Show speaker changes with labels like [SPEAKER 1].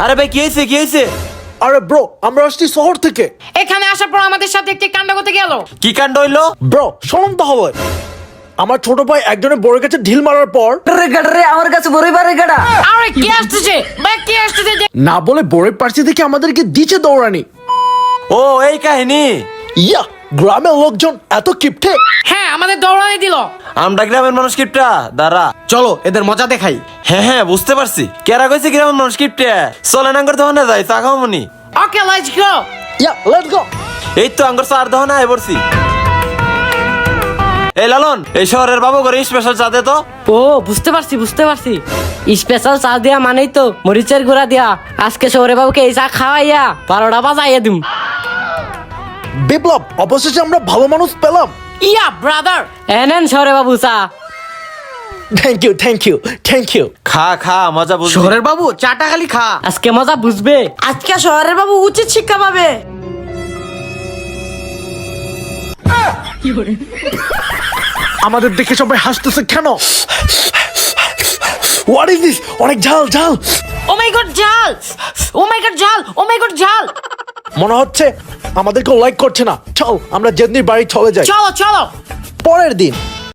[SPEAKER 1] আরে ভাই কি হয়েছে?
[SPEAKER 2] আরে ব্রো, আমরা আসছি শহর থেকে।
[SPEAKER 3] এখানে আসার পর আমাদের সাথে একটি কাণ্ড করতে গেল।
[SPEAKER 1] কি কাণ্ড হইলো?
[SPEAKER 2] ব্রো শোনুন তো হবে। আমার ছোট ভাই একজনের বড়ের কাছে ঢিল মারার পর
[SPEAKER 4] আমার কাছে বড়ই বারে গাড়া।
[SPEAKER 3] আরে কে আসতেছে ভাই, কে আসতেছে?
[SPEAKER 2] না বলে বড়ের পার্সি থেকে আমাদেরকে দিচ্ছে দৌড়ানি।
[SPEAKER 1] ও এই কাহিনী।
[SPEAKER 2] ইয়া, গ্রামের লোকজন এত কিপটে।
[SPEAKER 3] হ্যাঁ, আমাদের দৌড়ানি দিল।
[SPEAKER 1] আমরা গ্রামের মানুষ কিপটা দাঁড়া।
[SPEAKER 5] চলো এদের মজা দেখাই।
[SPEAKER 1] হ্যাঁ বুঝতে পারছি। কেরা কইছে গ্রামের মানুষ কিপটা? চলে নাঙ্গর দোকানে যাই চা খাও মনি।
[SPEAKER 3] ওকে, let's go.
[SPEAKER 2] Yeah, let's go.
[SPEAKER 1] এই তো আঙ্গর চার দোকানে আয় পড়ছি। এই লালন, এই শহরের বাবু করে স্পেশাল চা দে তো।
[SPEAKER 4] ও বুঝতে পারছি স্পেশাল চা দেয়া মানেই তো মরিচের গুঁড়া দেয়া। আজকে শহরে বাবুকে এই চা খাওয়াইয়া 12টা বাজাইয়া দিম।
[SPEAKER 2] বিপ্লব, অবশেষে আমরা ভালো মানুষ পেলাম।
[SPEAKER 3] ইয়া ব্রাদার।
[SPEAKER 4] এনেন শহরে বাবু চা।
[SPEAKER 2] Thank you.
[SPEAKER 1] খা মজা বুঝবি।
[SPEAKER 5] শহরের বাবু চাটা খালি খা।
[SPEAKER 4] আজকে মজা বুঝবে।
[SPEAKER 6] আজকে শহরের বাবু উচিত শিক্ষা পাবে।
[SPEAKER 2] আমাদের দেখে সবাই হাসতেছে কেন? What is this? অনেক ঝাল।
[SPEAKER 3] ও মাই গড, জাল। ও মাই গড, জাল।
[SPEAKER 2] মনে হচ্ছে আমাদেরকে লাইক করছে না। চল আমরা জেদনির বাড়ি চলে যাই।
[SPEAKER 3] চলো।
[SPEAKER 2] পরের দিন